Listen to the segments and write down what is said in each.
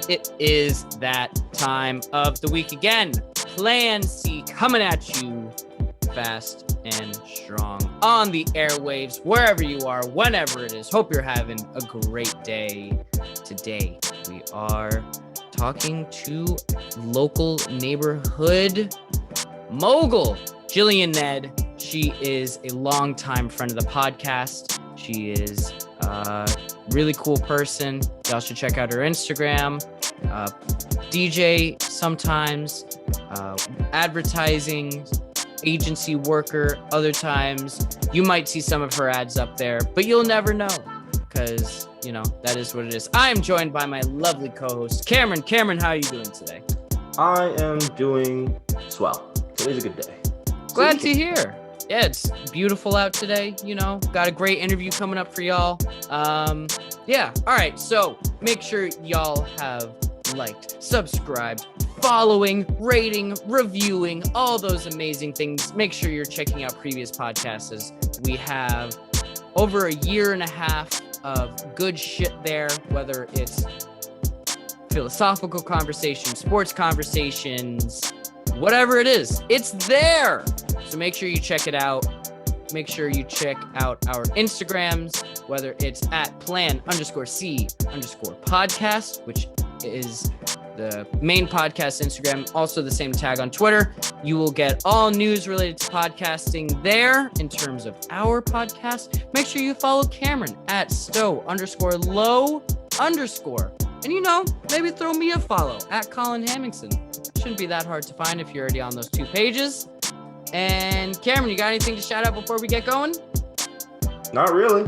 it is that time of the week again. Plan C coming at you fast and strong on the airwaves, wherever you are, whenever it is. Hope you're having a great day. Today, we are talking to local neighborhood mogul, Jillian Nedd. She is a longtime friend of the podcast. She is a really cool person. Y'all should check out her Instagram. DJ sometimes, advertising agency worker other times. You might see some of her ads up there, but you'll never know because, you know, that is what it is. I am joined by my lovely co-host, Cameron. Cameron, how are you doing today? I am doing swell. Today's a good day. Glad to hear. Yeah, it's beautiful out today. You know, got a great interview coming up for y'all. Yeah. All right. So make sure y'all have liked, subscribed, following, rating, reviewing, all those amazing things. Make sure you're checking out previous podcasts as we have over a year and a half of good shit there, whether it's philosophical conversations, sports conversations, whatever it is, it's there. So make sure you check it out. Make sure you check out our Instagrams, whether it's at plan_C_podcast, which is the main podcast Instagram, also the same tag on Twitter. You will get all news related to podcasting there in terms of our podcast. Make sure you follow Cameron at stow_low_. And, you know, maybe throw me a follow at Colin Hamingson. Shouldn't be that hard to find if you're already on those two pages. And Cameron, you got anything to shout out before we get going? Not really.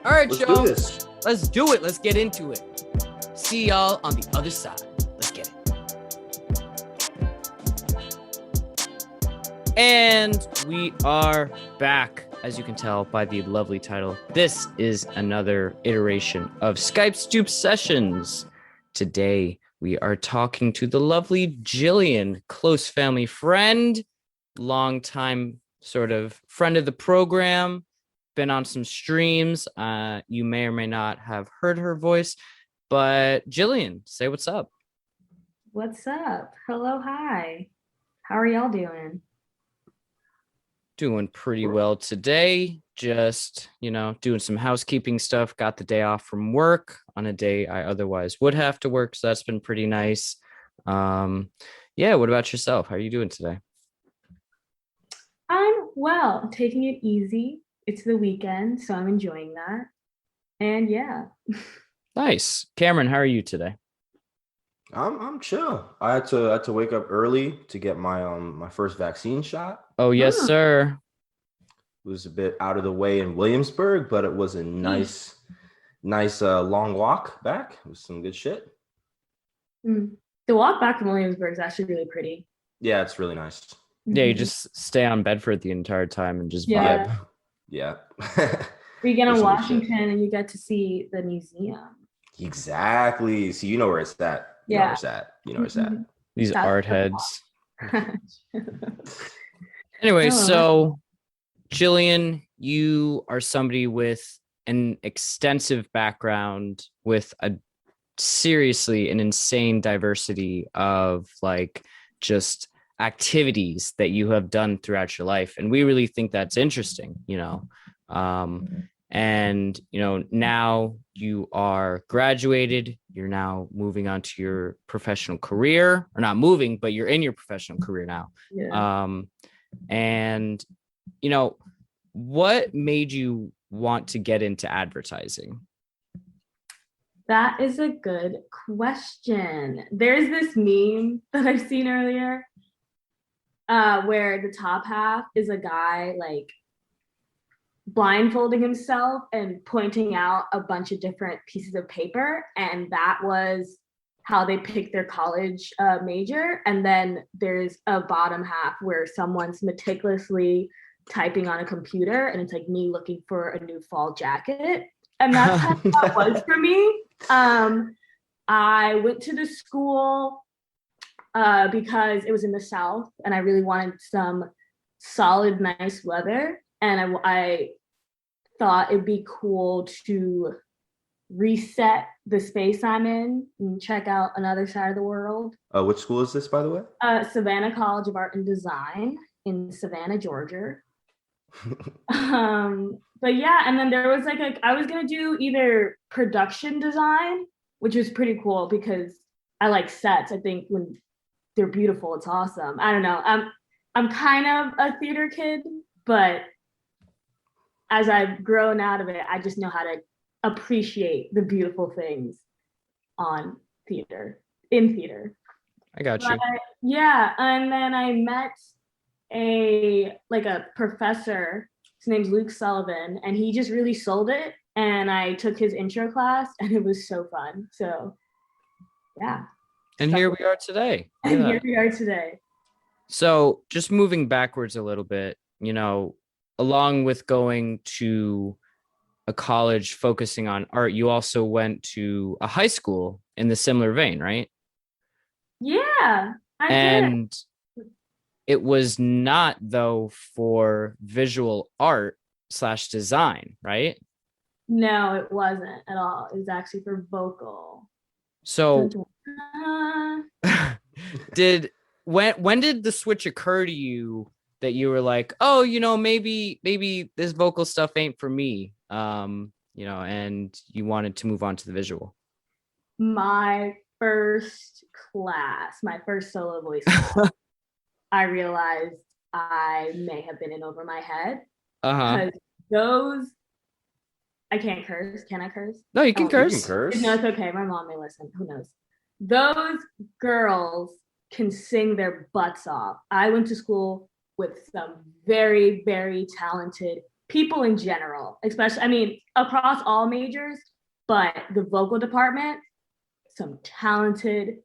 All right, Let's Joe. do this. Let's do it. Let's get into it. See y'all on the other side. Let's get it. And we are back. As you can tell by the lovely title, this is another iteration of Skype Stoop Sessions. Today, we are talking to the lovely Jillian, close family friend, longtime sort of friend of the program, been on some streams. You may or may not have heard her voice, but Jillian, say what's up. What's up? Hello, hi. How are y'all doing? Doing pretty well today. Just, you know, doing some housekeeping stuff. Got the day off from work on a day I otherwise would have to work. So that's been pretty nice. Yeah, what about yourself? How are you doing today? I'm well, taking it easy. It's the weekend, so I'm enjoying that. And yeah. Nice. Cameron, how are you today? I'm chill. I had to wake up early to get my my first vaccine shot. Oh, yes, sir. It was a bit out of the way in Williamsburg, but it was a nice long walk back. It was some good shit. The walk back from Williamsburg is actually really pretty. Yeah, it's really nice. Yeah, you just stay on Bedford the entire time and just Yeah. vibe. Yeah. We get on Washington and you get to see the museum. Exactly. So you know where it's at. You know where it's at. You know where it's at. These That's art the heads. Anyway, so Jillian, you are somebody with an extensive background with an insane diversity of like just activities that you have done throughout your life. And we really think that's interesting, you know. And, you know, now you are graduated, you're now moving on to your professional career, or not moving, but you're in your professional career now. Yeah. And, you know, what made you want to get into advertising? That is a good question. There's this meme that I've seen earlier where the top half is a guy like blindfolding himself and pointing out a bunch of different pieces of paper, and that was how they picked their college major. And then there's a bottom half where someone's meticulously typing on a computer, and it's like me looking for a new fall jacket. And that's how it was for me. I went to the school because it was in the South and I really wanted some solid, nice weather. And I thought it'd be cool to reset the space I'm in and check out another side of the world. Which school is this, by the way? Savannah College of Art and Design in Savannah, Georgia. But yeah, and then there was like I was gonna do either production design, which was pretty cool because I like sets. I think when they're beautiful, it's awesome. I don't know. I'm kind of a theater kid, but as I've grown out of it, I just know how to appreciate the beautiful things in theater. I got you. Yeah, and then I met a professor. His name's Luke Sullivan, and he just really sold it. And I took his intro class, and it was so fun. So, yeah. And here we are today. And here we are today. So, just moving backwards a little bit, you know, along with going to a college focusing on art, you also went to a high school in the similar vein, right? Yeah, I And did. it was not, though, for visual art / design, right? No, it wasn't at all. It was actually for vocal. So when did the switch occur to you that you were like, oh, you know, maybe this vocal stuff ain't for me, you know, and you wanted to move on to the visual? My first class, my first solo voice class, I realized I may have been in over my head. Because those, I can't curse. Can I curse? No, you can curse. You can curse. No, it's okay. My mom may listen. Who knows? Those girls can sing their butts off. I went to school with some very, very talented people in general, especially, I mean, across all majors, but the vocal department, some talented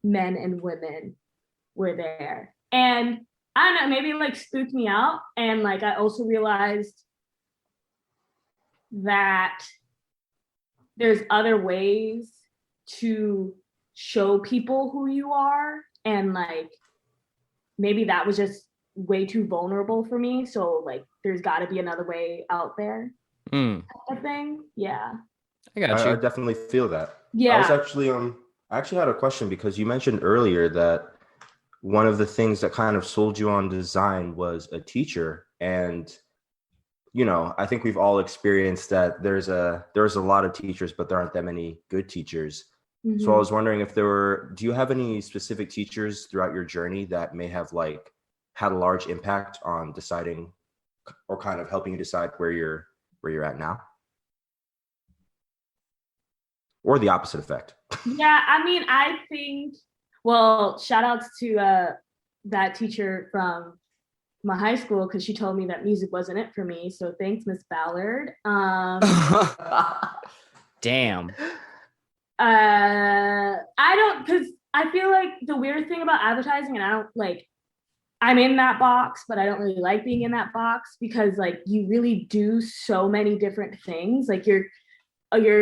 men and women were there. And I don't know, maybe it like spooked me out. And like, I also realized that there's other ways to show people who you are. And like, maybe that was just way too vulnerable for me. So like, there's got to be another way out there. Kind of thing. Yeah. I got you. I definitely feel that. Yeah. I actually had a question because you mentioned earlier that one of the things that kind of sold you on design was a teacher. And, you know, I think we've all experienced that there's a lot of teachers, but there aren't that many good teachers. Mm-hmm. So I was wondering if do you have any specific teachers throughout your journey that may have like had a large impact on deciding or kind of helping you decide where you're at now? Or the opposite effect? Yeah, I mean, I think, well, shout outs to that teacher from my high school, because she told me that music wasn't it for me. So thanks, Miss Ballard. Damn. Because I feel like the weird thing about advertising, and I'm in that box, but I don't really like being in that box because like you really do so many different things. Like you're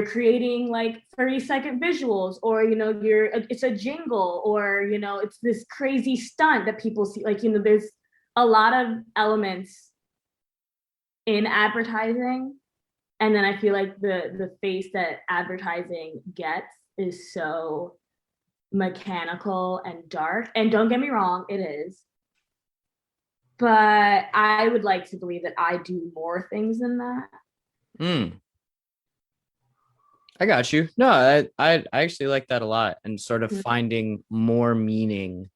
creating like 30-second visuals, or you know, it's a jingle, or you know, it's this crazy stunt that people see. Like, you know, there's a lot of elements in advertising, and then I feel like the face that advertising gets is so mechanical and dark. And don't get me wrong, it is. But I would like to believe that I do more things than that. I got you. No, I actually like that a lot, and sort of finding more meaning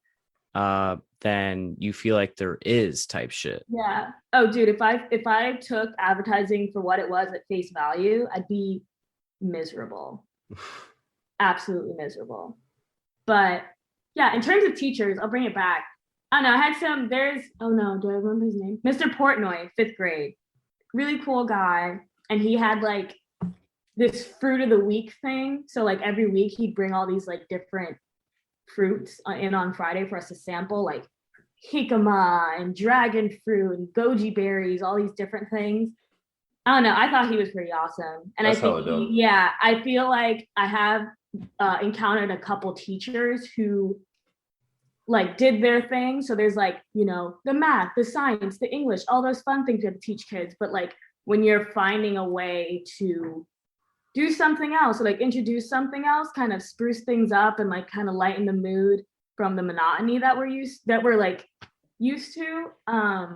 than you feel like there is type shit. Yeah. Oh, dude, if I took advertising for what it was at face value, I'd be miserable. Absolutely miserable. But yeah, in terms of teachers, I'll bring it back. I don't know. I had do I remember his name? Mr. Portnoy, 5th grade. Really cool guy. And he had like this fruit of the week thing. So like every week he'd bring all these like different fruits in on Friday for us to sample, like jicama and dragon fruit and goji berries, all these different things. I don't know. I thought he was pretty awesome. And that's I think, I feel like I have encountered a couple teachers who like did their thing. So there's like, you know, the math, the science, the English, all those fun things you have to teach kids. But like when you're finding a way to do something else, or like introduce something else, kind of spruce things up and like kind of lighten the mood from the monotony that we're used to. I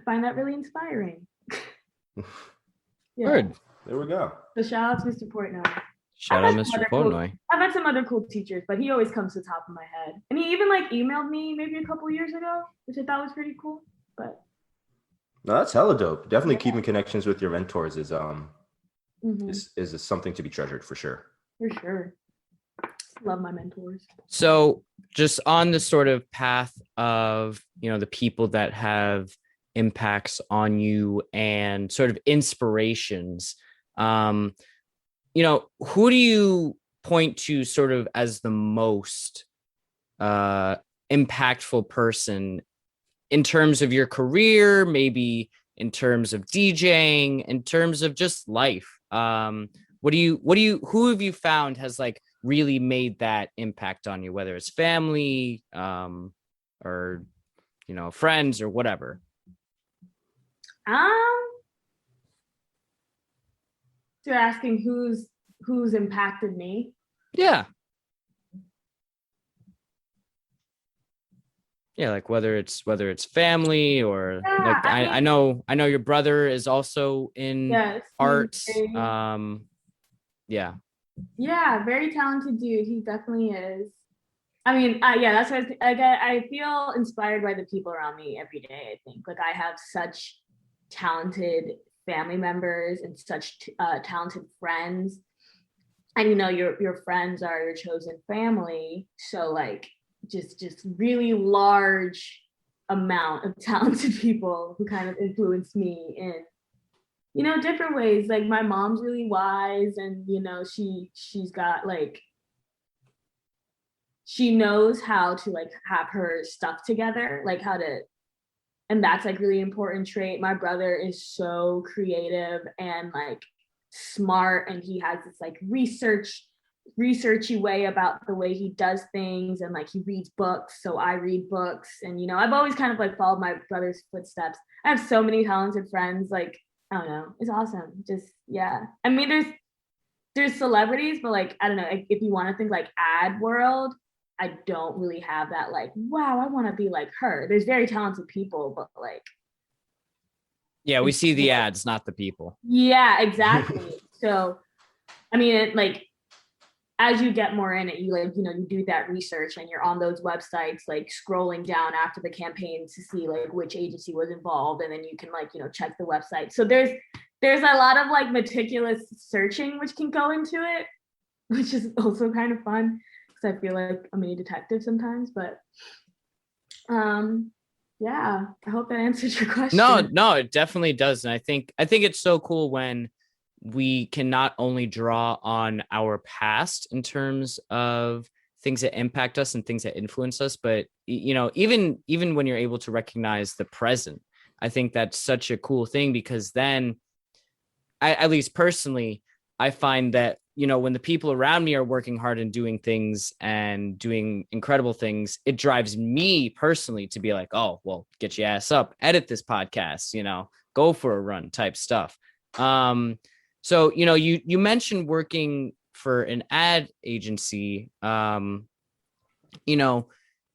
find that really inspiring. Yeah. Good. There we go. So shout out to Mr. Portnoy. Shout out Mr. Portnoy. I've had some other cool teachers, but he always comes to the top of my head. And he even like emailed me maybe a couple years ago, which I thought was pretty cool. But no, that's hella dope. Definitely keeping connections with your mentors is is something to be treasured for sure. For sure. Love my mentors. So just on the sort of path of, the people that have impacts on you and sort of inspirations, who do you point to sort of as the most impactful person in terms of your career, maybe in terms of DJing, in terms of just life? Who have you found has like really made that impact on you, whether it's family, or, friends or whatever? So you're asking who's impacted me? Yeah. Yeah, like whether it's family or like I know your brother is also in art. Yeah. Yeah, very talented dude. He definitely is. I mean, that's what I feel inspired by the people around me every day. I think like I have such talented family members and such talented friends, and your friends are your chosen family. So like just really large amount of talented people who kind of influenced me in different ways. Like my mom's really wise, and she's got like, she knows how to like have her stuff together, like and that's like really important trait. My brother is so creative and like smart, and he has this like researchy way about the way he does things, and like he reads books, so I read books, and I've always kind of like followed my brother's footsteps. I have so many talented friends, like I don't know, it's awesome. Just I mean there's celebrities, but like I don't know, if you want to think like ad world, I don't really have that like, wow, I want to be like her. There's very talented people, but like we see the ads, not the people. Yeah, exactly. So I mean, like as you get more in it, you like, you do that research, and you're on those websites, like scrolling down after the campaign to see like which agency was involved. And then you can like, check the website. So there's a lot of like meticulous searching, which can go into it, which is also kind of fun because I feel like I'm a detective sometimes, but I hope that answers your question. No, it definitely does. And I think it's so cool when we can not only draw on our past in terms of things that impact us and things that influence us, but even when you're able to recognize the present, I think that's such a cool thing, because then at least personally, I find that, when the people around me are working hard and doing things and doing incredible things, it drives me personally to be like, oh, well, get your ass up, edit this podcast, go for a run type stuff. So, you mentioned working for an ad agency.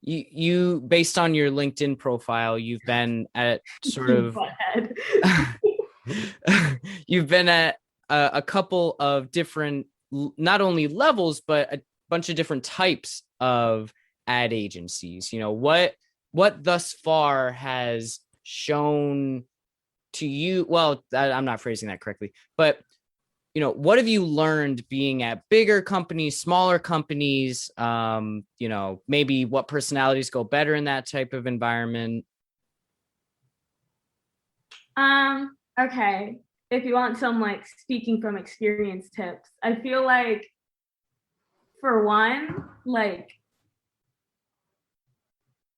You based on your LinkedIn profile, you've been at sort of you've been at a couple of different, not only levels, but a bunch of different types of ad agencies. What thus far has shown to you, well, I'm not phrasing that correctly, but what have you learned being at bigger companies, smaller companies, maybe what personalities go better in that type of environment? Okay. If you want some like speaking from experience tips, I feel like for one, like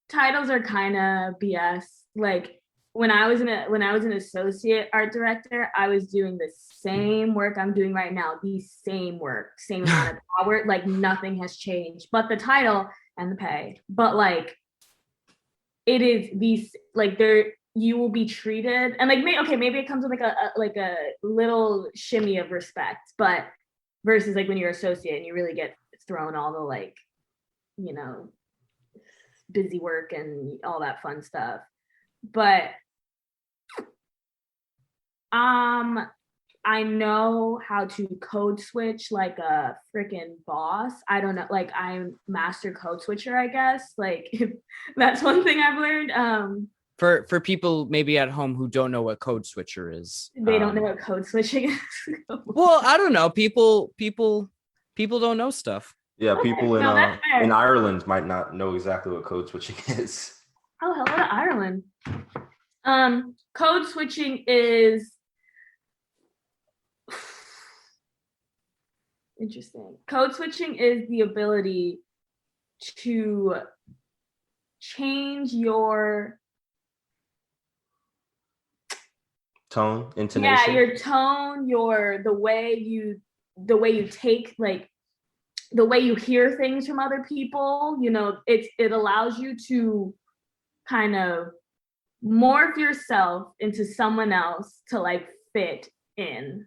titles are kind of BS. Like when I was an associate art director, I was doing the same work I'm doing right now, the same work, same amount of hour, like nothing has changed, but the title and the pay. But like it is these, like you will be treated, and like maybe it comes with like a little shimmy of respect, but versus like when you're associate and you really get thrown all the like, you know, busy work and all that fun stuff. But I know how to code switch like a freaking boss. I don't know, like I'm master code switcher, I guess. Like that's one thing I've learned. For people maybe at home who don't know what code switcher is. They don't know what code switching is. Well, I don't know. People don't know stuff. Yeah, Okay, people no, that's fair. in Ireland might not know exactly what code switching is. Oh, hello to Ireland. Code switching is interesting. Code switching is the ability to change your Tone, intonation. Yeah, your tone, the way you take, like the way you hear things from other people. You know, it allows you to kind of morph yourself into someone else to like fit in,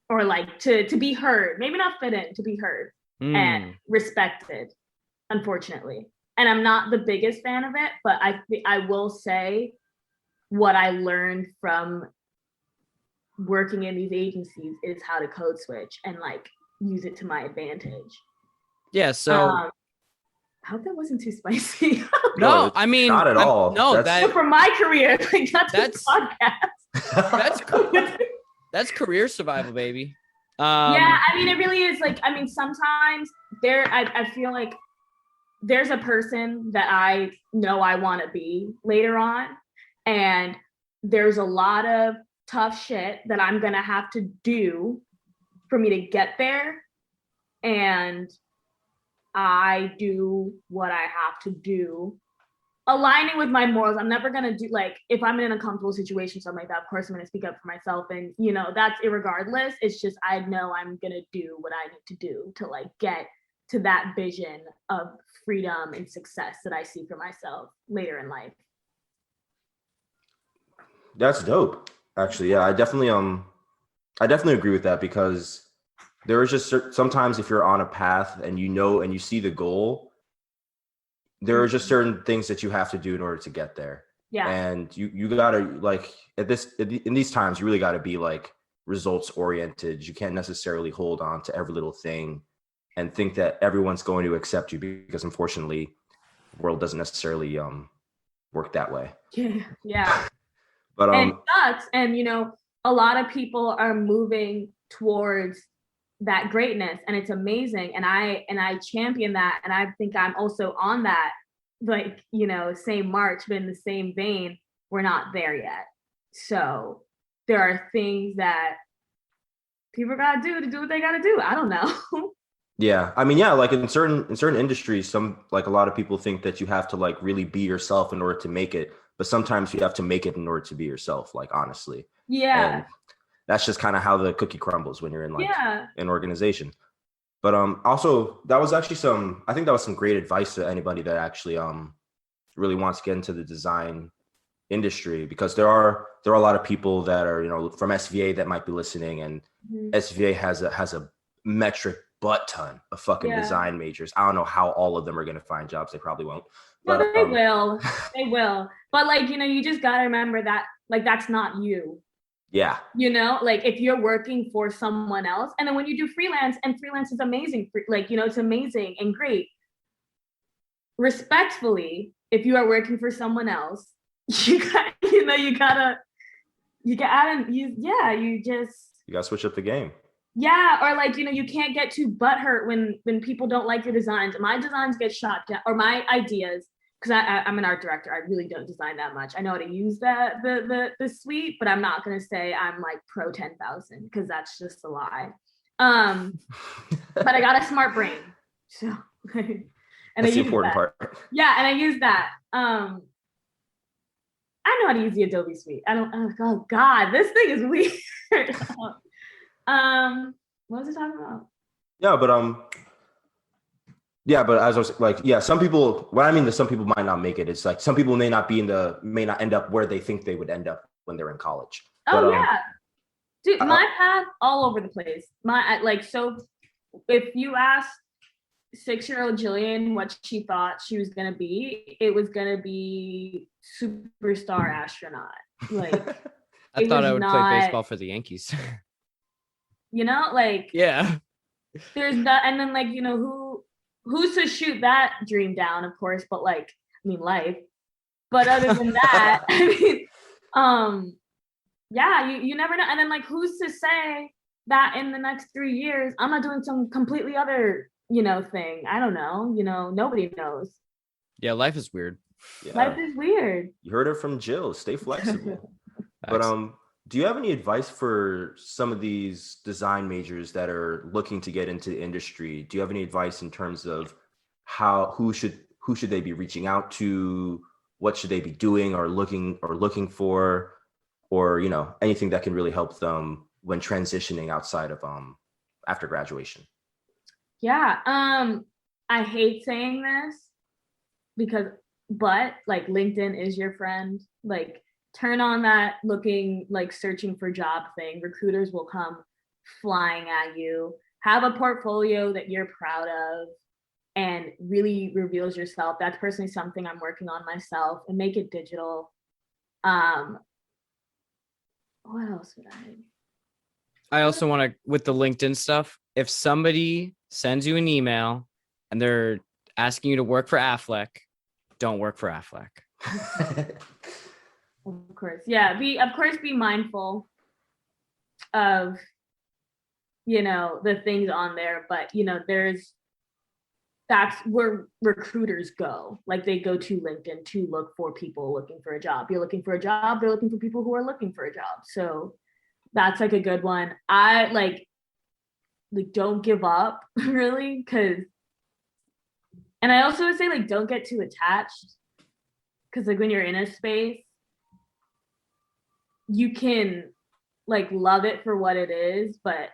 or like to be heard. Maybe not fit in, to be heard and respected, unfortunately. And I'm not the biggest fan of it, but I will say what I learned from working in these agencies is how to code switch and like use it to my advantage. Yeah, so I hope that wasn't too spicy. No, I mean not at all. No, so for my career, like that's podcast. That's career survival, baby. Yeah, I mean it really is. Like, I mean, sometimes I feel like there's a person that I know I want to be later on, and there's a lot of tough shit that I'm gonna have to do for me to get there, and I do what I have to do, aligning with my morals. I'm never gonna do, like, if I'm in an uncomfortable situation, something like that, of course I'm gonna speak up for myself, and you know, that's irregardless. It's just I know I'm gonna do what I need to do to like get to that vision of freedom and success that I see for myself later in life. That's dope. Actually, yeah, I definitely agree with that, because there is just sometimes if you're on a path and you know and you see the goal, there are just certain things that you have to do in order to get there. Yeah. And you gotta, like, in these times, you really gotta be like results oriented. You can't necessarily hold on to every little thing and think that everyone's going to accept you, because unfortunately the world doesn't necessarily work that way. Yeah. But and it sucks. And you know, a lot of people are moving towards that greatness, and it's amazing. And I champion that, and I think I'm also on that, like, you know, same march, but in the same vein, we're not there yet. So there are things that people gotta do to do what they gotta do. I don't know. Yeah, I mean, yeah, like in certain industries, like a lot of people think that you have to like really be yourself in order to make it, but sometimes you have to make it in order to be yourself, like, honestly. Yeah. And that's just kind of how the cookie crumbles when you're in like an organization. But also that was actually I think that was some great advice to anybody that actually really wants to get into the design industry, because there are a lot of people that are, you know, from SVA that might be listening, and SVA has a metric butt ton of fucking design majors. I don't know how all of them are going to find jobs. They probably won't. But no, they will. But like, you know, you just got to remember that, like, that's not you. Yeah. You know, like if you're working for someone else, and then when you do freelance, and freelance is amazing, like, you know, it's amazing and great. Respectfully, if you are working for someone else, you gotta switch up the game. Yeah, or like, you know, you can't get too butthurt when people don't like your designs. My designs get shot down, or my ideas, because I'm an art director. I really don't design that much. I know how to use the suite, but I'm not gonna say I'm like pro 10,000, because that's just a lie. But I got a smart brain, so and that's the important part. Yeah, and I use that. I know how to use the Adobe suite. Oh God, this thing is weird. What was I talking about? Yeah, but Yeah, but as I was like, yeah, some people. What I mean is, some people might not make it. It's like some people may not end up where they think they would end up when they're in college. But Oh yeah, dude, I, my path all over the place. So if you ask 6-year-old Jillian what she thought she was gonna be, it was gonna be superstar astronaut. Like I it thought was I would play not, baseball for the Yankees. like Yeah. there's not, and then like who's to shoot that dream down, of course, but like I mean life. But other than that, I mean, yeah, you never know. And then like who's to say that in the next 3 years I'm not doing some completely other thing. I don't know. Nobody knows. Yeah, life is weird. yeah, Life is weird. you heard it from Jill. Stay flexible. But do you have any advice for some of these design majors that are looking to get into the industry? Do you have any advice in terms of who should they be reaching out to? What should they be doing or looking for, or anything that can really help them when transitioning outside of after graduation? Yeah. I hate saying this but like LinkedIn is your friend. Like turn on that searching for job thing. Recruiters will come flying at you. Have a portfolio that you're proud of and really reveals yourself. That's personally something I'm working on myself, and make it digital. What else would I also want to, with the LinkedIn stuff, if somebody sends you an email and they're asking you to work for Affleck, don't work for Affleck. Of course. Yeah. Be mindful of, the things on there, but that's where recruiters go. Like they go to LinkedIn to look for people looking for a job. You're looking for a job, they're looking for people who are looking for a job. So that's like a good one. I like don't give up really, and I also would say like don't get too attached, because like when you're in a space, you can like love it for what it is, but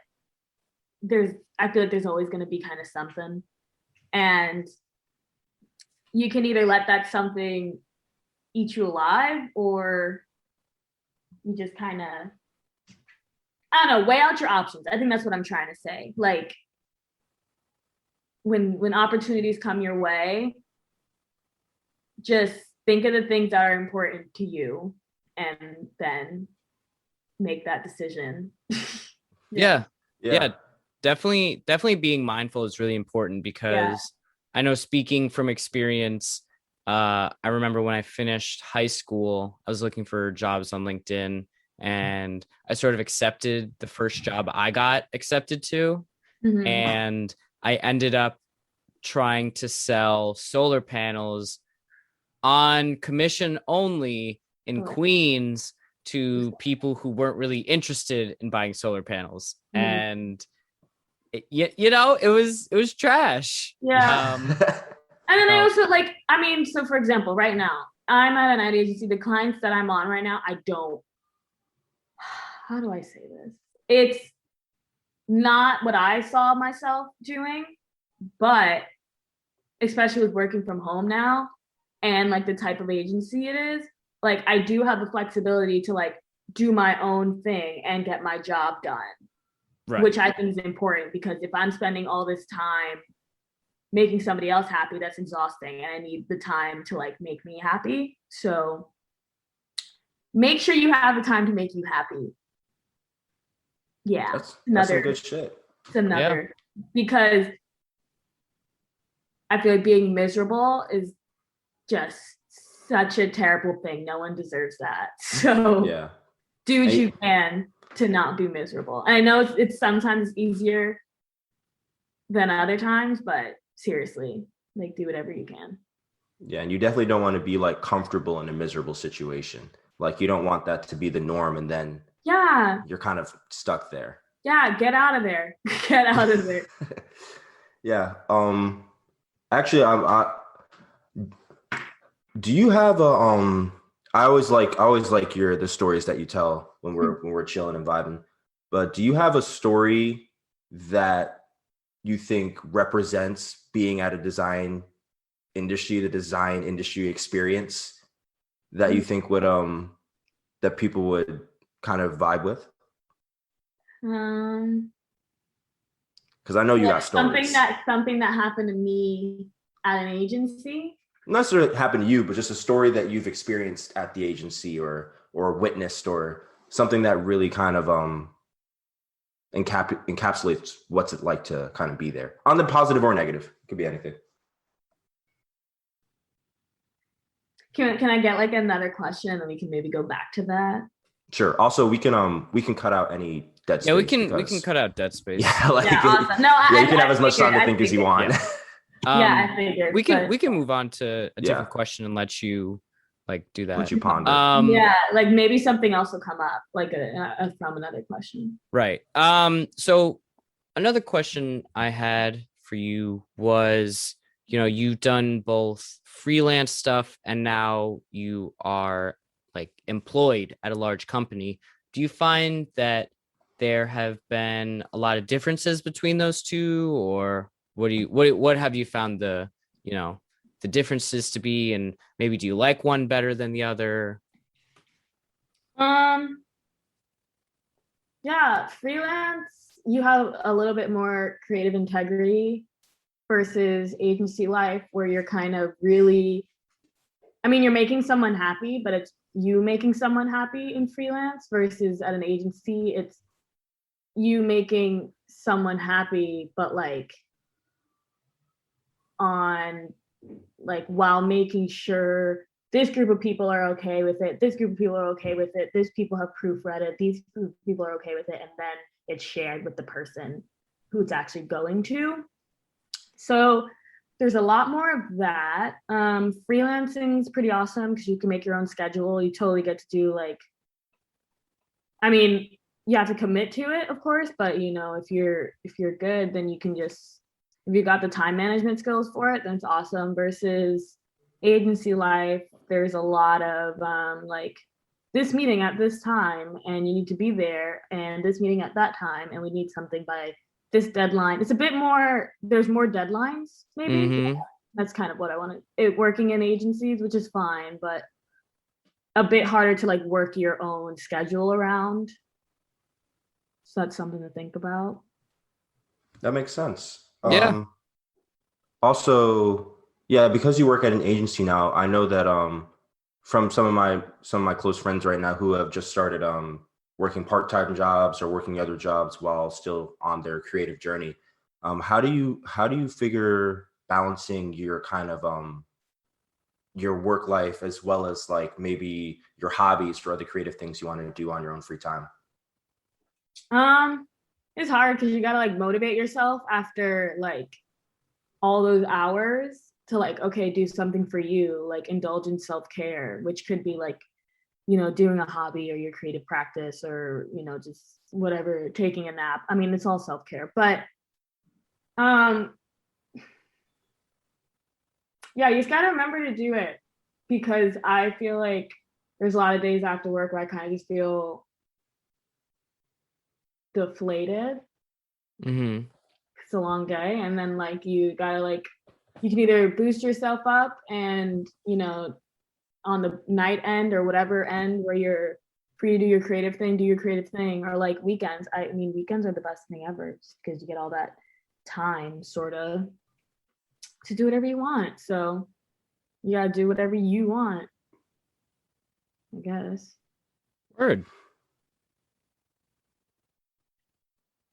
I feel like there's always going to be kind of something, and you can either let that something eat you alive, or you just kind of, I don't know, weigh out your options. I think that's what I'm trying to say. Like when opportunities come your way, just think of the things that are important to you and then make that decision. Yeah. Definitely being mindful is really important, because I know, speaking from experience, I remember when I finished high school, I was looking for jobs on LinkedIn, and I sort of accepted the first job I got accepted to. Mhm. And I ended up trying to sell solar panels on commission only in Queens to people who weren't really interested in buying solar panels. And it was trash. Yeah. And then I also so for example, right now I'm at an ad agency. The clients that I'm on right now, how do I say this? It's not what I saw myself doing, but especially with working from home now and like the type of agency it is, like I do have the flexibility to like do my own thing and get my job done. Right. Which I think is important, because if I'm spending all this time making somebody else happy, that's exhausting, and I need the time to like make me happy. So make sure you have the time to make you happy. Yeah. That's some good shit. It's another, because I feel like being miserable is just such a terrible thing. No one deserves that. So do what you can to not be miserable. And I know it's sometimes easier than other times, but seriously, like do whatever you can. Yeah, and you definitely don't want to be like comfortable in a miserable situation. Like you don't want that to be the norm, and then you're kind of stuck there. Yeah, get out of there. Get out of there. Yeah. Actually, do you have a I always like the stories that you tell when we're chilling and vibing. But do you have a story that you think represents being at a design industry, the design industry experience that you think would that people would kind of vibe with? Because I know you got stories. Something that happened to me at an agency. Not necessarily happened to you, but just a story that you've experienced at the agency or witnessed, or something that really kind of encapsulates what's it like to kind of be there, on the positive or negative. It could be anything. Can I get like another question and we can maybe go back to that? Sure. Also, we can cut out any dead space. Yeah, we can cut out dead space. Yeah, like awesome. No, you can have as much time to think as you want. Yeah. I figured. We can move on to a different question and let you like do that. Let you ponder. Like maybe something else will come up, like from another question. Right. So another question I had for you was, you've done both freelance stuff and now you are like employed at a large company. Do you find that there have been a lot of differences between those two, or what have you found the differences to be, and maybe do you like one better than the other? Yeah, freelance, you have a little bit more creative integrity versus agency life, where you're kind of really, you're making someone happy, but it's you making someone happy in freelance, versus at an agency, it's you making someone happy, but while making sure this group of people are okay with it, this group of people are okay with it, this people have proofread it, these people are okay with it, and then it's shared with the person who it's actually going to. So there's a lot more of that. Freelancing is pretty awesome because you can make your own schedule. You totally get to do you have to commit to it, of course, but if you're good, then you can just, if you got the time management skills for it, then it's awesome. Versus agency life, there's a lot of this meeting at this time and you need to be there, and this meeting at that time and we need something by this deadline. It's a bit more, there's more deadlines maybe. Mm-hmm. That's kind of what I wanted. Working in agencies, which is fine, but a bit harder to work your own schedule around. So that's something to think about. That makes sense. Yeah. Also, yeah, because you work at an agency now, I know that from some of my close friends right now who have just started working part-time jobs or working other jobs while still on their creative journey. How do you figure balancing your kind of your work life as well as maybe your hobbies for other creative things you want to do on your own free time? It's hard because you gotta motivate yourself after all those hours to okay, do something for you, indulge in self-care, which could be doing a hobby or your creative practice, or just whatever, taking a nap. It's all self-care, but yeah, you just gotta remember to do it, because I feel there's a lot of days after work where I kind of just feel deflated. Mm-hmm. It's a long day, and then you gotta you can either boost yourself up and on the night end or whatever end where you're free to do your creative thing, or weekends. Weekends are the best thing ever because you get all that time sort of to do whatever you want. So you gotta do whatever you want, I guess. Word.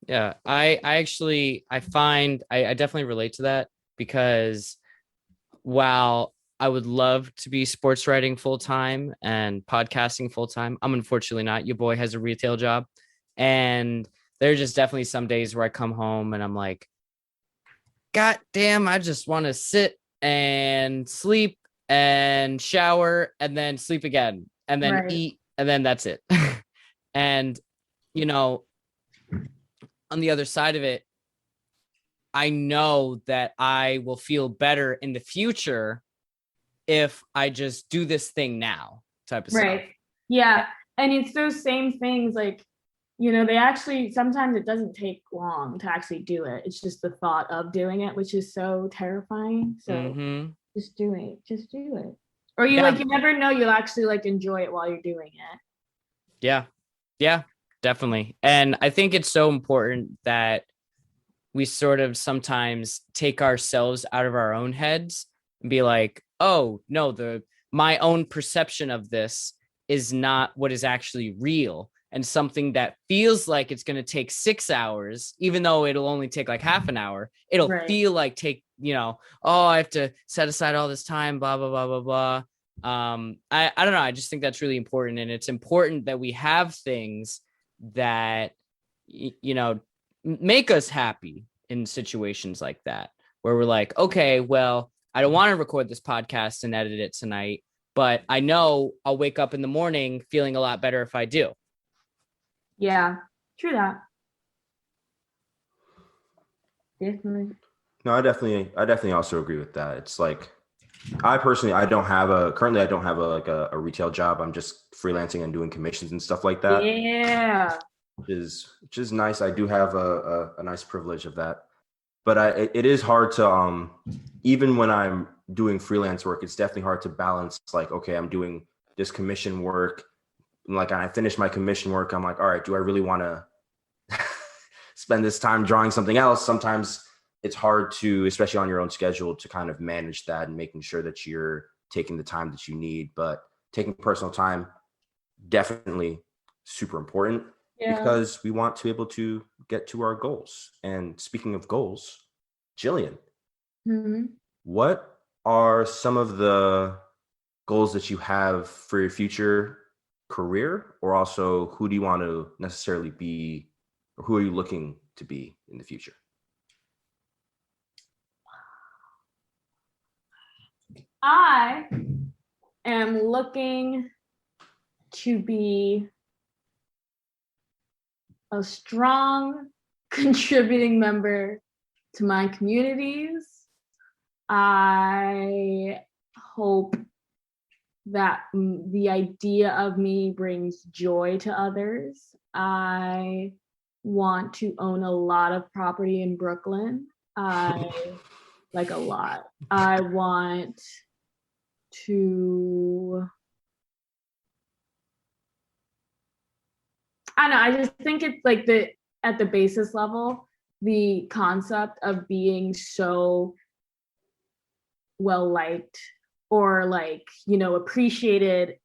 Yeah, I definitely relate to that, because while I would love to be sports writing full-time and podcasting full-time, I'm unfortunately not. Your boy has a retail job, and there are just definitely some days where I come home and I'm like, God damn, I just want to sit and sleep and shower and then sleep again and then eat, and then that's it. And on the other side of it, I know that I will feel better in the future if I just do this thing now, type of stuff. Yeah. And it's those same things you know, they actually, sometimes it doesn't take long to actually do it. It's just the thought of doing it, which is so terrifying. So Mm-hmm. just do it. Just do it. Or you Yeah. like, you never know, you'll actually like enjoy it while you're doing it. Yeah. Yeah, definitely. And I think it's so important that we sort of sometimes take ourselves out of our own heads and be like, oh no, my own perception of this is not what is actually real. And something that feels like it's going to take 6 hours, even though it'll only take like half an hour, it'll Right. feel like oh, I have to set aside all this time, blah, blah, blah, blah, blah. I don't know. I just think that's really important. And it's important that we have things that, make us happy in situations like that, where we're like, okay, well, I don't want to record this podcast and edit it tonight, but I know I'll wake up in the morning feeling a lot better if I do. Yeah, true that. Definitely. No, I definitely also agree with that. It's like, I personally, I don't have a retail job. I'm just freelancing and doing commissions and stuff like that. Yeah. Which is nice. I do have a nice privilege of that. But it is hard to, even when I'm doing freelance work, it's definitely hard to balance, like, okay, I'm doing this commission work. And like, I finish my commission work, I'm like, all right, do I really want to spend this time drawing something else? Sometimes it's hard to, especially on your own schedule, to kind of manage that and making sure that you're taking the time that you need. But taking personal time, definitely super important, because we want to be able to get to our goals. And speaking of goals, Jillian, what are some of the goals that you have for your future career, or also who do you want to necessarily be, or who are you looking to be in the future? I am looking to be a strong contributing member to my communities. I hope that the idea of me brings joy to others. I want to own a lot of property in Brooklyn. Like a lot. I want to, I don't know, I just think it's like at the basis level, the concept of being so well liked, or like, appreciated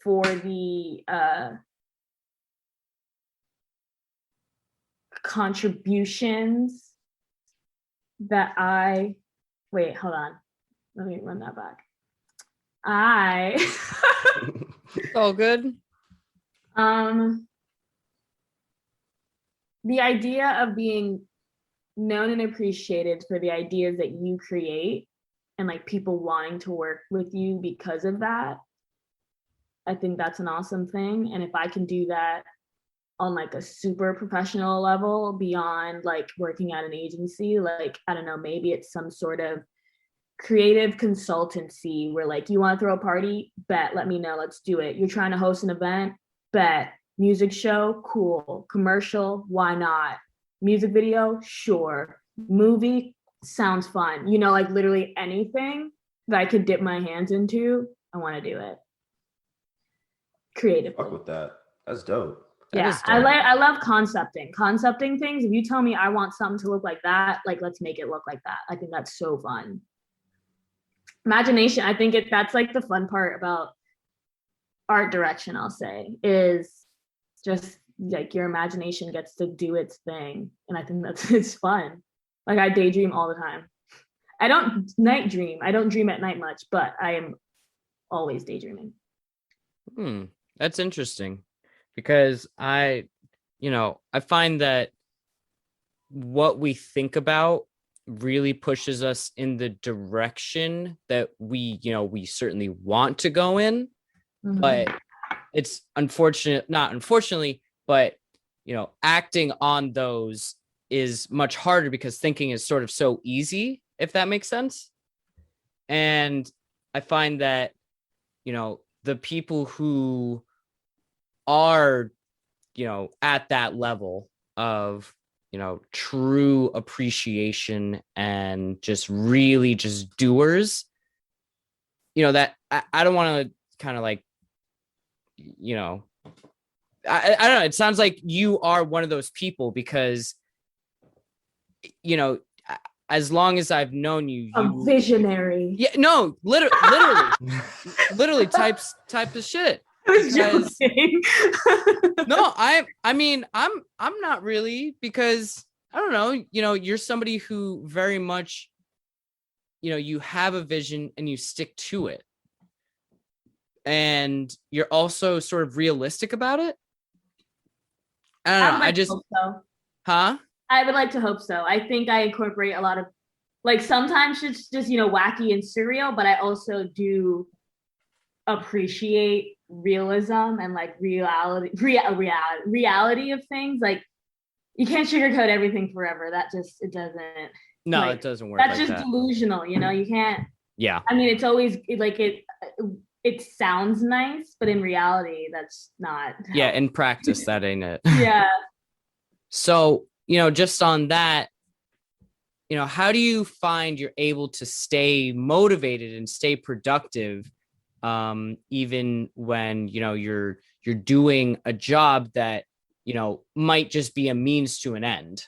for the contributions that wait, hold on. Let me run that back. It's all good. The idea of being known and appreciated for the ideas that you create, and like people wanting to work with you because of that, I think that's an awesome thing. And if I can do that on like a super professional level beyond like working at an agency, like, I don't know, maybe it's some sort of creative consultancy where like, you want to throw a party, bet, let me know, let's do it. You're trying to host an event, bet. Music show, cool. Commercial, why not? Music video, sure. Movie, sounds fun. Like literally anything that I could dip my hands into, I want to do it creatively. Fuck with that. That's dope. Yeah, I love concepting things. If you tell me I want something to look like that, like, let's make it look like that. I think that's so fun. Imagination, I think that's like the fun part about art direction, I'll say, is just like your imagination gets to do its thing. And I think it's fun. Like, I daydream all the time. I don't night dream. I don't dream at night much, but I am always daydreaming. That's interesting, because I find that what we think about really pushes us in the direction that we certainly want to go in. But it's not unfortunately, but acting on those is much harder, because thinking is sort of so easy, if that makes sense. And I find that the people who are at that level of, true appreciation and just really just doers, that I don't want to kind of like, I don't know. It sounds like you are one of those people because, as long as I've known you, A visionary. Yeah, no, literally, literally type of shit. I was Because- joking. No, I'm not really, because I don't know, you're somebody who very much, you have a vision and you stick to it. And you're also sort of realistic about it. I don't know. I just hope so. Huh? I would like to hope so. I think I incorporate a lot of, like, sometimes it's just, wacky and surreal, but I also do appreciate realism and like reality of things. Like, you can't sugarcoat everything forever. It doesn't. No, like, it doesn't work. That's like just that. delusional, you can't. Yeah. I mean, it's always like it sounds nice, but in reality, that's not. Yeah, in practice, that ain't it. Yeah. So, just on that, how do you find you're able to stay motivated and stay productive, even when, you're doing a job that, might just be a means to an end?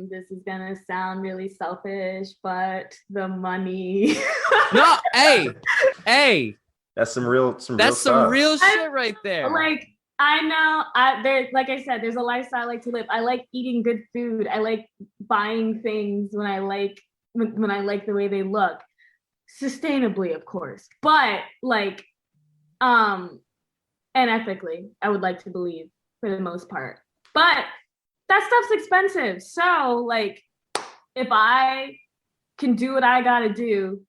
This is gonna sound really selfish, but the money. No, hey, That's some real shit right there. Like, I know, like I said, there's a lifestyle I like to live. I like eating good food. I like buying things when I like the way they look, sustainably, of course, but like, and ethically, I would like to believe, for the most part. But that stuff's expensive. So, like, if I can do what I gotta do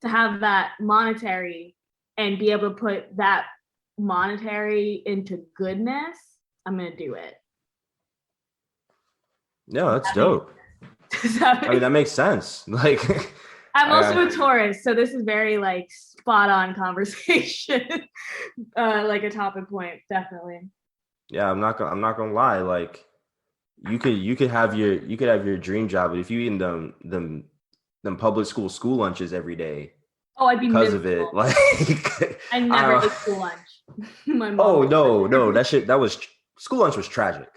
to have that monetary and be able to put that monetary into goodness, I'm gonna do it. No, that's dope. I mean, that makes sense. Like, I'm also a Taurus, so this is very like spot on conversation. Like a topic point, definitely. Yeah, I'm not gonna lie. Like, you could have your dream job, but if you eating them public school lunches every day, I'd be because miserable. of it. Like, I never ate school lunch. My mom that was school lunch was tragic.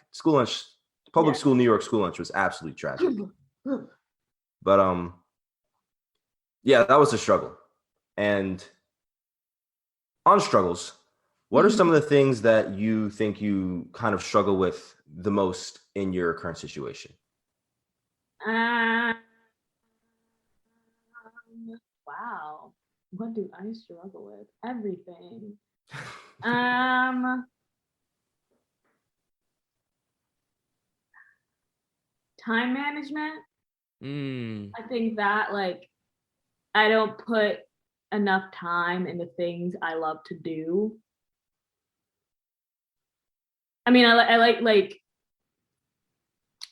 Public school New York school lunch was absolutely tragic. But yeah, that was a struggle. And on struggles, what are some of the things that you think you kind of struggle with the most in your current situation? Wow. What do I struggle with? Everything. Time management. I think that, like, I don't put enough time into things I love to do. I mean, I like,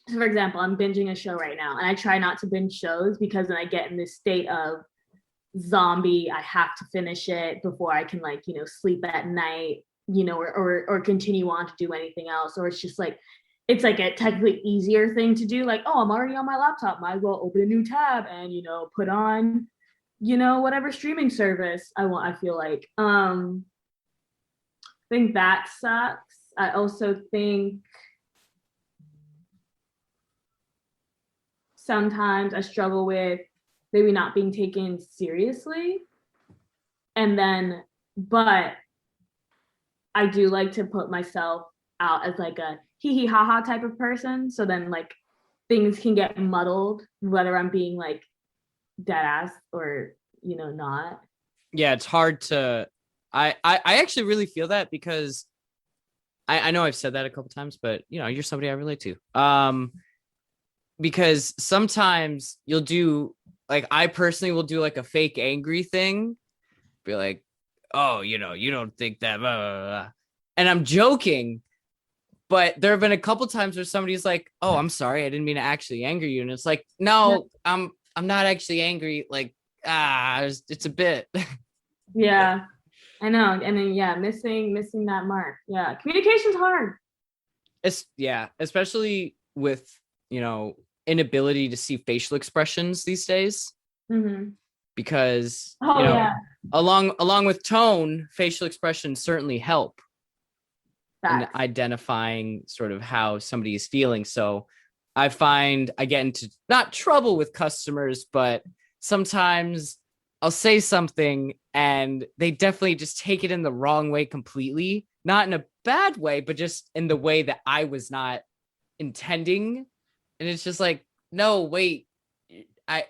so for example, I'm binging a show right now, and I try not to binge shows because then I get in this state of zombie. I have to finish it before I can, like, sleep at night, or continue on to do anything else. Or it's just like, it's like a technically easier thing to do. Like, oh, I'm already on my laptop. Might as well open a new tab and, put on, whatever streaming service I want. I feel like, I think that sucks. I also think sometimes I struggle with maybe not being taken seriously. But I do like to put myself out as like a hee hee ha ha type of person. So then, like, things can get muddled, whether I'm being like dead ass or, not. Yeah, it's hard to, I actually really feel that, because I know I've said that a couple times, but you're somebody I relate to. Because sometimes you'll do, like, I personally will do like a fake angry thing, be like, oh, you don't think that, blah, blah, blah. And I'm joking, but there have been a couple times where somebody's like, oh, I'm sorry, I didn't mean to actually anger you. And it's like, no, I'm not actually angry. Like, it's a bit. Yeah, I know. And then yeah, missing that mark. Yeah, communication's hard. Especially with, inability to see facial expressions these days, Mm-hmm. because Oh yeah, along with tone, facial expressions certainly help in facts. identifying sort of how somebody is feeling. So I find I get into not trouble with customers, but sometimes I'll say something and they definitely just take it in the wrong way completely, not in a bad way, but just in the way that I was not intending. And it's just like, no, wait, I,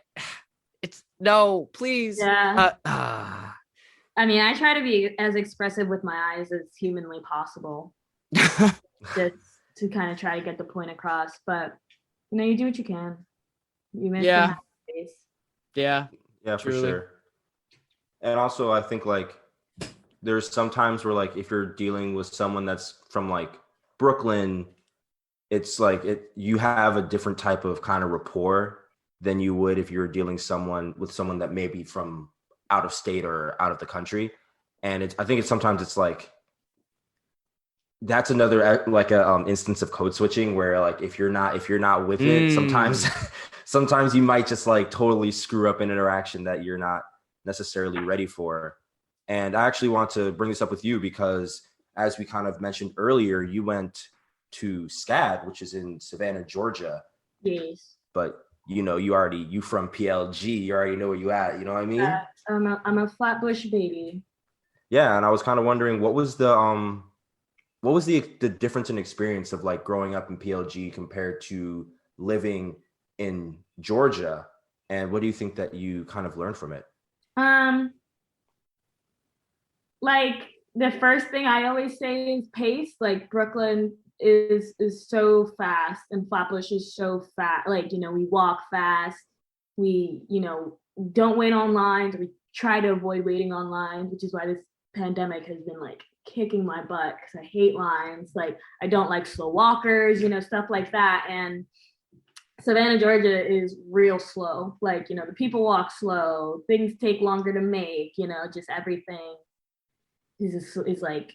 it's no, please. Yeah. I mean, I try to be as expressive with my eyes as humanly possible, just to kind of try to get the point across. But you do what you can. You miss Yeah. face. Yeah, Yeah, for truly. sure. And also, I think like there's sometimes where like if you're dealing with someone that's from like Brooklyn, it's like you have a different type of kind of rapport than you would if you were dealing with someone that may be from out of state or out of the country. And I think sometimes it's like that's another like a instance of code switching where like if you're not with it, sometimes you might just like totally screw up an interaction that you're not necessarily ready for. And I actually want to bring this up with you because as we kind of mentioned earlier, you went to SCAD, which is in Savannah, Georgia. Yes. But you from PLG, you already know where you at, you know what I mean? I'm a Flatbush baby. Yeah, and I was kind of wondering what was the difference in experience of like growing up in PLG compared to living in Georgia, and what do you think that you kind of learned from it? Like the first thing I always say is pace. Like Brooklyn is so fast and Flatbush is so fast. Like, we walk fast. We, don't wait on lines. We try to avoid waiting on lines, which is why this pandemic has been like kicking my butt because I hate lines. Like I don't like slow walkers, stuff like that. And Savannah, Georgia is real slow. Like, the people walk slow, things take longer to make, just everything is like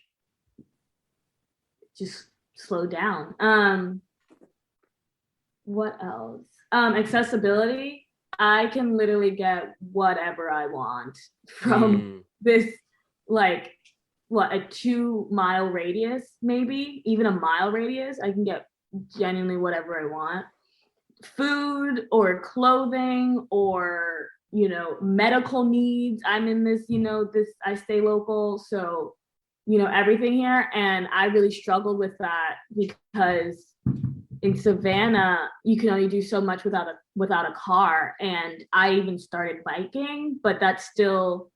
just slow down. What else? Accessibility. I can literally get whatever I want from this, like, a 2-mile radius, maybe even a mile radius. I can get genuinely whatever I want. Food or clothing or medical needs. I'm in this, I stay local, so everything here. And I really struggled with that because in Savannah you can only do so much without a car. And I even started biking, but that's still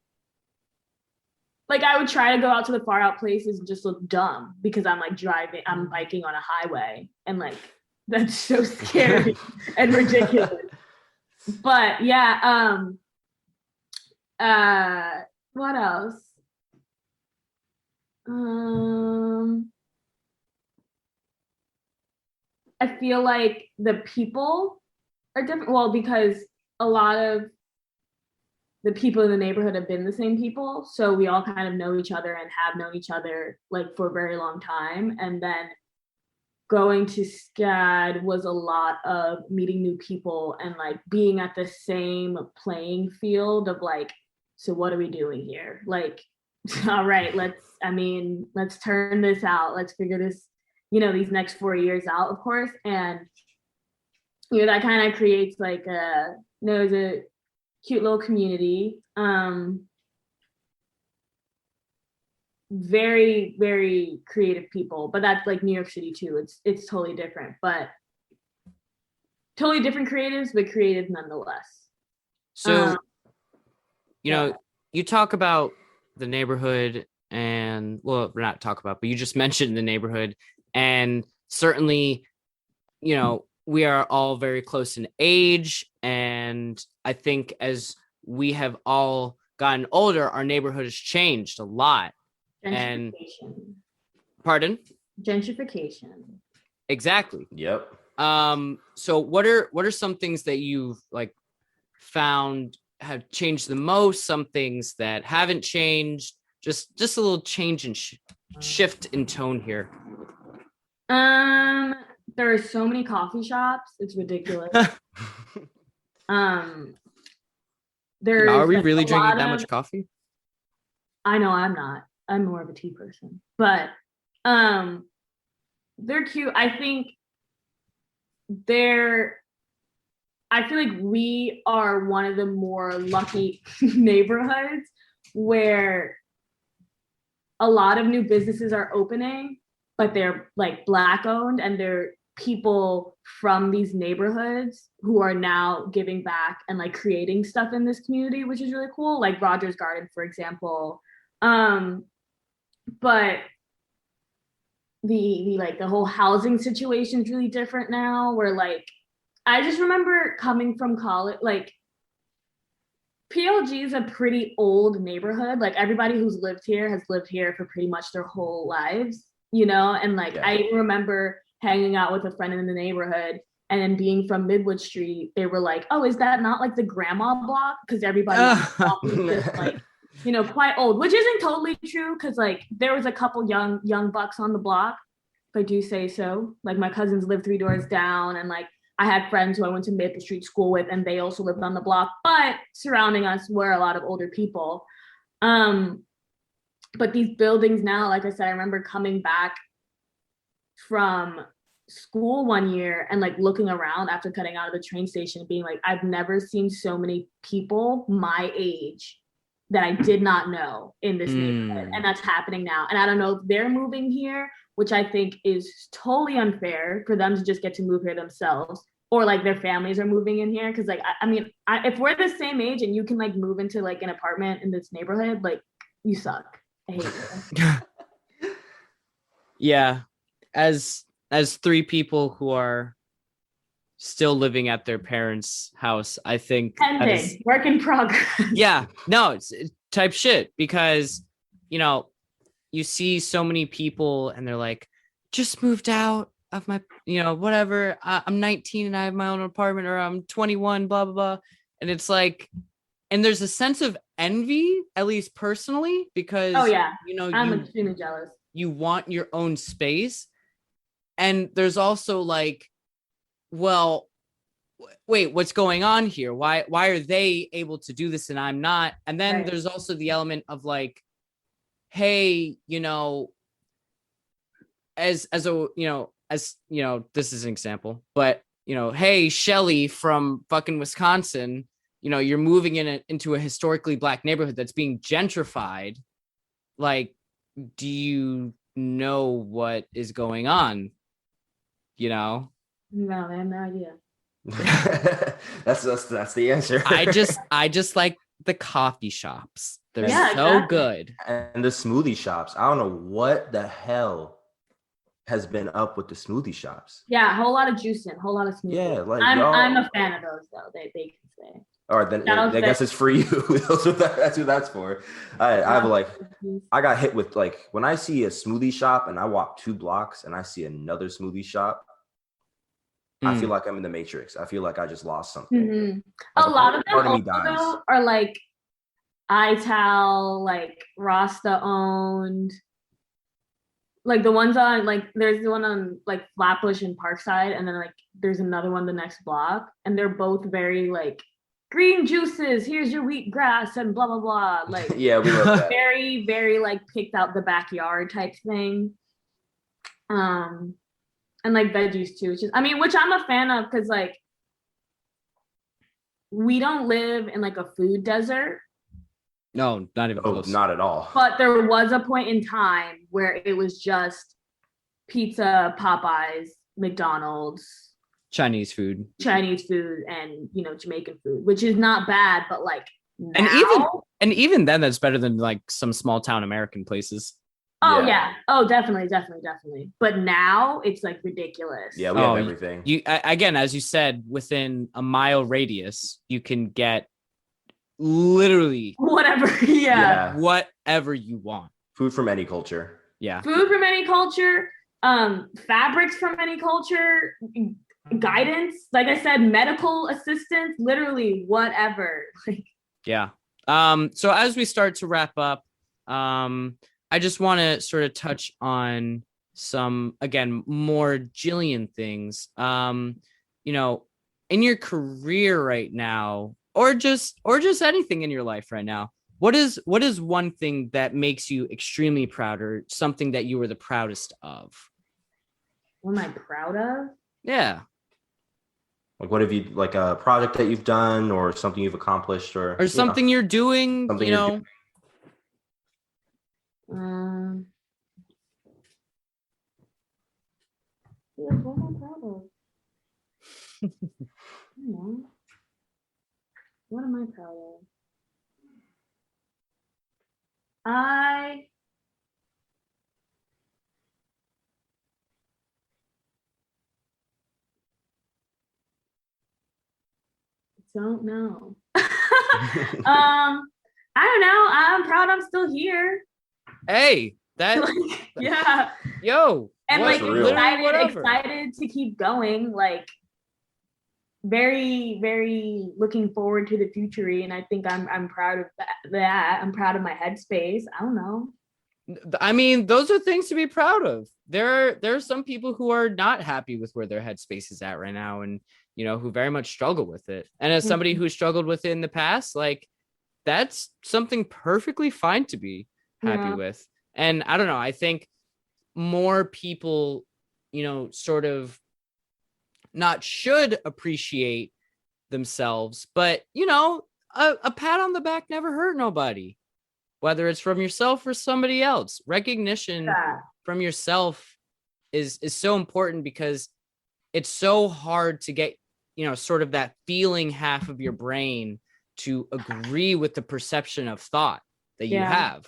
like I would try to go out to the far out places and just look dumb because I'm biking on a highway, and like that's so scary and ridiculous. But yeah, what else? I feel like the people are different. Well, because a lot of the people in the neighborhood have been the same people, so we all kind of know each other and have known each other like for a very long time. And then going to SCAD was a lot of meeting new people and like being at the same playing field of like, so what are we doing here? Like, all right, let's turn this out. Let's figure this, these next 4 years out, of course. And, that kind of creates like there's a cute little community. Very, very creative people, but that's like New York City too. It's totally different, but totally different creatives, but creative nonetheless. So, you talk about the neighborhood and, well, not talk about, but you just mentioned the neighborhood, and certainly, we are all very close in age. And I think as we have all gotten older, our neighborhood has changed a lot. And pardon? Gentrification. Exactly. Yep. So what are some things that you've like found have changed the most, some things that haven't changed. Just a little change and shift in tone here. There are so many coffee shops, it's ridiculous. There's Are we like, really a drinking lot that of- much coffee? I know I'm not. I'm more of a tea person. But they're cute. I think I feel like we are one of the more lucky neighborhoods where a lot of new businesses are opening, but they're like Black owned, and they're people from these neighborhoods who are now giving back and like creating stuff in this community, which is really cool. Like Rogers Garden, for example. But the whole housing situation is really different now, where like I just remember coming from college, like PLG is a pretty old neighborhood. Like everybody who's lived here has lived here for pretty much their whole lives, you know? And like I remember hanging out with a friend in the neighborhood, and then being from Midwood Street, they were like, oh, is that not like the grandma block? Because everybody on the block was just like, you know, quite old, which isn't totally true, because like there was a couple young bucks on the block, if I do say so. Like my cousins lived 3 doors down, and like I had friends who I went to Maple Street School with, and they also lived on the block, but surrounding us were a lot of older people. But these buildings now, like I said, I remember coming back from school one year and like looking around after cutting out of the train station, being like, I've never seen so many people my age that I did not know in this neighborhood. And that's happening now. And I don't know if they're moving here, which I think is totally unfair for them to just get to move here themselves, or like their families are moving in here. Cause like, I mean, if we're the same age and you can like move into like an apartment in this neighborhood, like you suck. I hate you. Yeah. As 3 people who are still living at their parents' house, I think work in progress. Yeah, no, it's type shit, because you know, you see so many people and they're like, just moved out of my, you know, whatever, I'm 19 and I have my own apartment, or I'm 21, blah blah blah. And it's like, and there's a sense of envy, at least personally, because you know, I'm extremely jealous. You want your own space. And there's also like, well, wait, what's going on here? Why are they able to do this and I'm not? And then there's also the element of like, hey, you know, as a, you know, as you know, this is an example, but you know, hey, Shelly from fucking Wisconsin, you know, you're moving into a historically Black neighborhood that's being gentrified. Like, do you know what is going on? You know? No, I have no idea. that's the answer. I just like the coffee shops. They're good. And the smoothie shops. I don't know what the hell has been up with the smoothie shops. Yeah, a whole lot of juicing, whole lot of smoothie. Yeah, like I'm a fan of those though. They can say. All right, then I guess it's for you. That's who that's for. I have like, I got hit with like, when I see a smoothie shop and I walk 2 blocks and I see another smoothie shop, I feel like I'm in the Matrix. I feel like I just lost something. Mm-hmm. A lot of them also are like Ital, like Rasta owned. Like the ones on, like there's the one on like Flatbush and Parkside, and then like there's another one the next block, and they're both very like green juices, here's your wheatgrass and blah blah blah. Like yeah, we love that. Very, very like picked out the backyard type thing. And like veggies too, which I'm a fan of, because like we don't live in like a food desert. No, not even close. Not at all. But there was a point in time where it was just pizza, Popeyes, McDonald's, Chinese food, and you know, Jamaican food, which is not bad, but like now, and even then that's better than like some small town American places. Oh yeah. Oh, definitely. But now it's like ridiculous. Yeah, we have everything. You again, as you said, within a mile radius, you can get literally whatever. Yeah. Whatever you want. Food from any culture. Yeah. Food from any culture. Fabrics from any culture. Guidance. Like I said, medical assistance. Literally whatever. Like Yeah. So as we start to wrap up, I just want to sort of touch on some, again, more Jillian things. You know, in your career right now, or just anything in your life right now, what is one thing that makes you extremely proud, or something that you were the proudest of? What am I proud of? Yeah. Like, what have you, like a project that you've done or something you've accomplished, Or or, something you're doing, something you're doing? Um, yeah, what am I proud of? I don't know. What am I proud of? I don't know. I don't know. I'm proud I'm still here. Hey, that, Like, yeah. yo, And what, like literally whatever. excited to keep going. Like very, very looking forward to the future. And I think I'm proud of that. I'm proud of my headspace. I don't know. I mean, those are things to be proud of. There are some people who are not happy with where their headspace is at right now, and who very much struggle with it. And as somebody who struggled with it in the past, like, that's something perfectly fine to be happy with. And I don't know, I think more people, sort of not should appreciate themselves, but a pat on the back never hurt nobody, whether it's from yourself or somebody else. Recognition from yourself is so important, because it's so hard to get, sort of that feeling half of your brain to agree with the perception of thought that you have,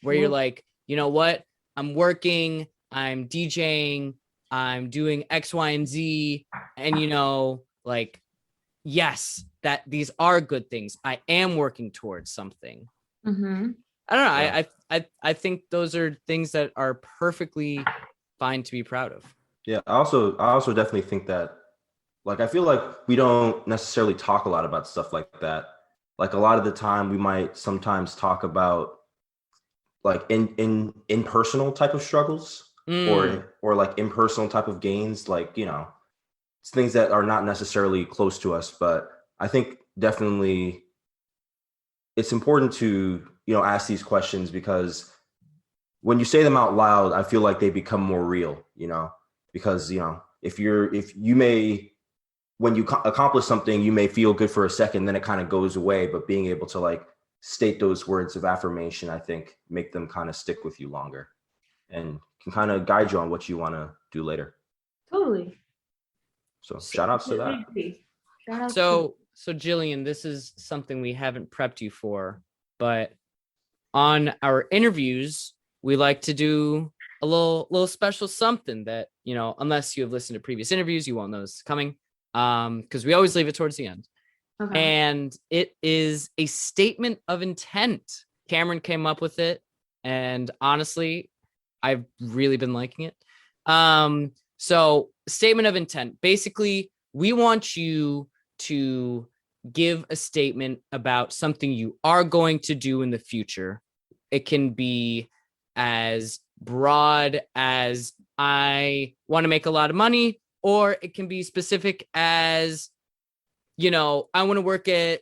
where you're like, you know what, I'm working, I'm DJing, I'm doing X, Y, and Z, and like, yes, that these are good things. I am working towards something. Mm-hmm. I don't know. Yeah. I think those are things that are perfectly fine to be proud of. Yeah, I also definitely think that, like, I feel like we don't necessarily talk a lot about stuff like that. Like, a lot of the time we might sometimes talk about, like, in personal type of struggles, or like impersonal type of gains, like, it's things that are not necessarily close to us. But I think definitely it's important to, ask these questions, because when you say them out loud, I feel like they become more real, because, if you may, when you accomplish something, you may feel good for a second, then it kind of goes away. But being able to, like, state those words of affirmation, I think make them kind of stick with you longer, and can kind of guide you on what you want to do later. Totally. So shout outs to that. Shout out So Jillian, this is something we haven't prepped you for, but on our interviews, we like to do a little special something that, unless you have listened to previous interviews, you won't know this is coming. Because we always leave it towards the end. Okay. And it is a statement of intent. Cameron came up with it, and honestly, I've really been liking it. So statement of intent. Basically, we want you to give a statement about something you are going to do in the future. It can be as broad as, I want to make a lot of money, or it can be specific as, I want to work at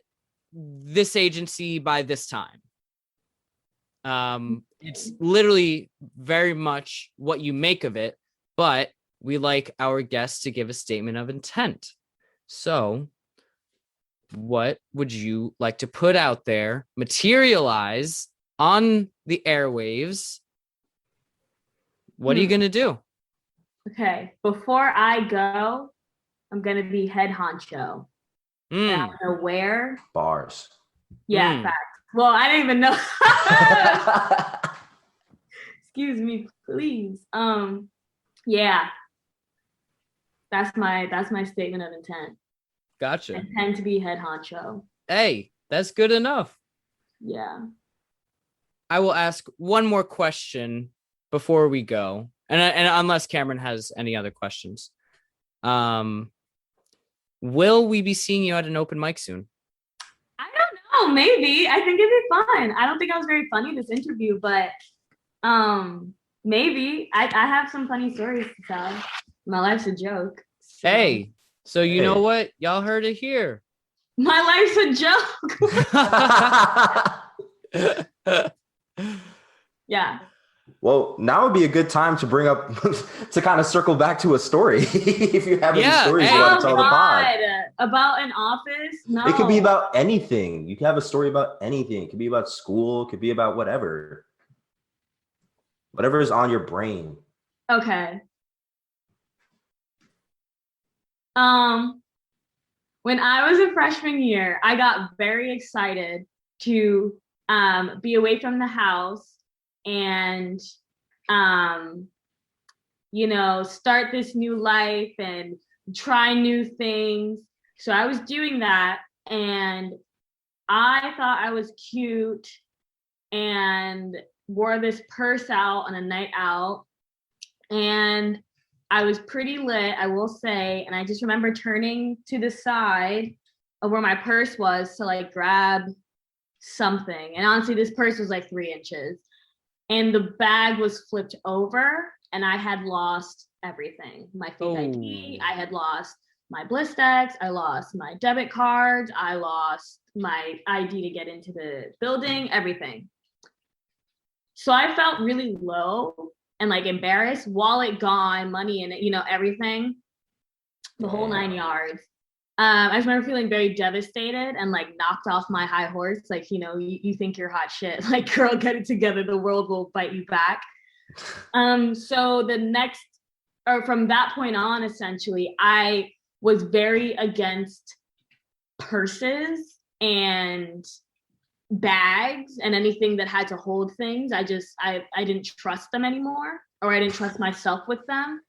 this agency by this time. It's literally very much what you make of it, but we like our guests to give a statement of intent. So what would you like to put out there, materialize on the airwaves? What are you going to do? Okay, before I go, I'm going to be head honcho. I don't know where. Bars. Yeah, facts. Well, I didn't even know. Excuse me, please. Yeah. That's my statement of intent. Gotcha. I intend to be head honcho. Hey, that's good enough. Yeah. I will ask one more question before we go, and unless Cameron has any other questions, will we be seeing you at an open mic soon? I don't know, maybe. I think it'd be fun. I don't think I was very funny this interview, but maybe. I have some funny stories to tell. My life's a joke. So. Hey, so you know what? Y'all heard it here. My life's a joke. Yeah. Well, now would be a good time to bring up to kind of circle back to a story. If you have any stories you want to tell the pod. About an office? No. It could be about anything. You can have a story about anything. It could be about school. It could be about whatever. Whatever is on your brain. Okay. When I was a freshman year, I got very excited to be away from the house and start this new life and try new things. So I was doing that, and I thought I was cute and wore this purse out on a night out, and I was pretty lit, I will say. And I just remember turning to the side of where my purse was to like grab something. And honestly, this purse was like 3 inches. And the bag was flipped over, and I had lost everything. My fake ID, I had lost my Blistex, I lost my debit cards, I lost my ID to get into the building, everything. So I felt really low and like embarrassed, wallet gone, money in it, everything, the whole 9 yards. I just remember feeling very devastated and like knocked off my high horse. Like, you think you're hot shit. Like, girl, get it together. The world will bite you back. So from that point on, essentially, I was very against purses and bags and anything that had to hold things. I didn't trust them anymore, or I didn't trust myself with them.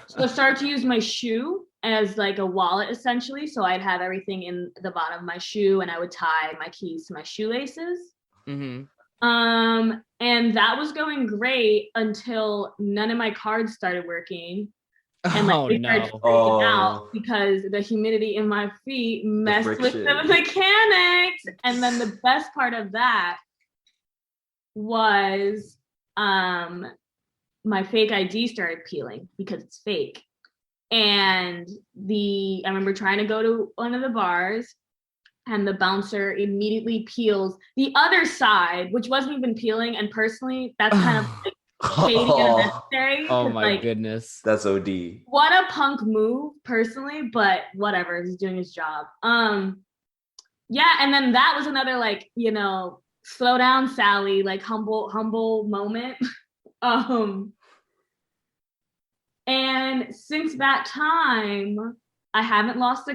So I started to use my shoe as like a wallet, essentially. So I'd have everything in the bottom of my shoe, and I would tie my keys to my shoelaces. Mm-hmm. And that was going great until none of my cards started working. And like started freaking out because the humidity in my feet messed with the mechanics. And then the best part of that was my fake ID started peeling because it's fake. And I remember trying to go to one of the bars, and the bouncer immediately peels the other side, which wasn't even peeling. And personally, that's kind of like shady and unnecessary. Oh my goodness. That's OD. What a punk move, personally, but whatever, he's doing his job. Yeah, and then that was another like, slow down, Sally, like humble moment. And since that time, I haven't lost a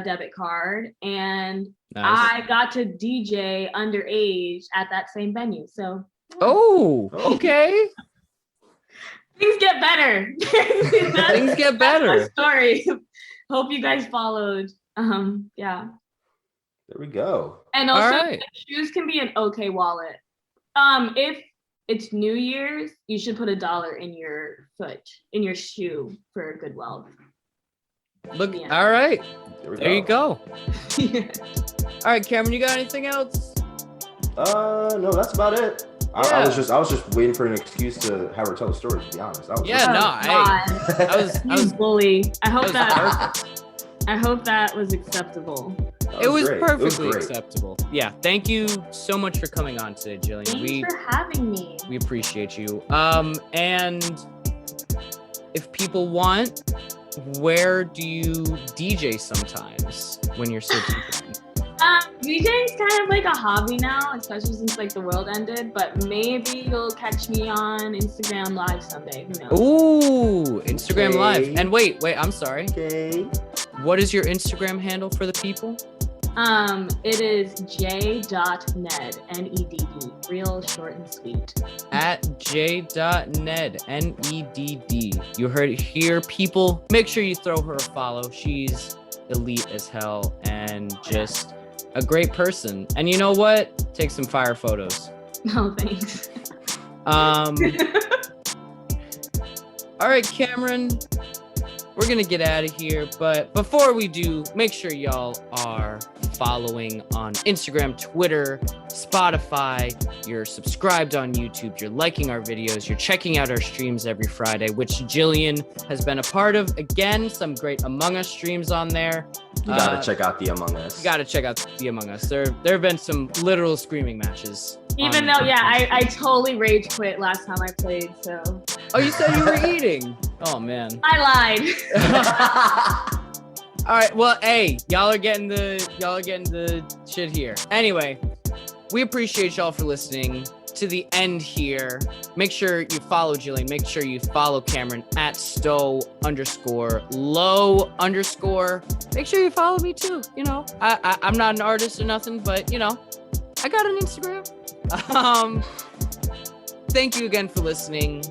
debit card, and nice. I got to DJ underage at that same venue. So. Oh, okay. Things get better. Things get better. That's my story. Hope you guys followed. Yeah. There we go. And also, shoes can be an okay wallet. If it's New Year's, you should put $1 in your shoe for good wealth. Look, all right. There you go. Yeah. All right, Cameron, you got anything else? No, that's about it. Yeah. I was just waiting for an excuse to have her tell the story, to be honest. I was bully. I hope that was acceptable. It was perfectly acceptable. Yeah, thank you so much for coming on today, Jillian. Thanks for having me. We appreciate you. And if people want, where do you DJ sometimes when you're so deep? DJing's kind of like a hobby now, especially since like the world ended, but maybe you'll catch me on Instagram Live someday. Who knows? Ooh, Instagram Live. And wait, I'm sorry. Okay. What is your Instagram handle for the people? It is j.nedd, N-E-D-D, real short and sweet. At j.nedd, N-E-D-D. You heard it here, people. Make sure you throw her a follow. She's elite as hell and just a great person. And you know what? Take some fire photos. No, thanks. All right, Cameron. we're gonna get out of here. But before we do, make sure y'all are following on Instagram, Twitter, Spotify. You're subscribed on YouTube. You're liking our videos. You're checking out our streams every Friday, which Jillian has been a part of. Again, some great Among Us streams on there. You gotta check out the Among Us. You gotta check out the Among Us. There have been some literal screaming matches. Even though, I totally rage quit last time I played, so. Oh, you said you were eating. Oh man. I lied. All right. Well, hey, y'all are getting the shit here. Anyway, we appreciate y'all for listening to the end here. Make sure you follow Jillian. Make sure you follow Cameron at @stow_low_. Make sure you follow me too. You know, I'm not an artist or nothing, but you know, I got an Instagram. Thank you again for listening.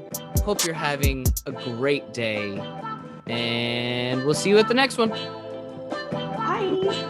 Hope you're having a great day, and we'll see you at the next one. Bye.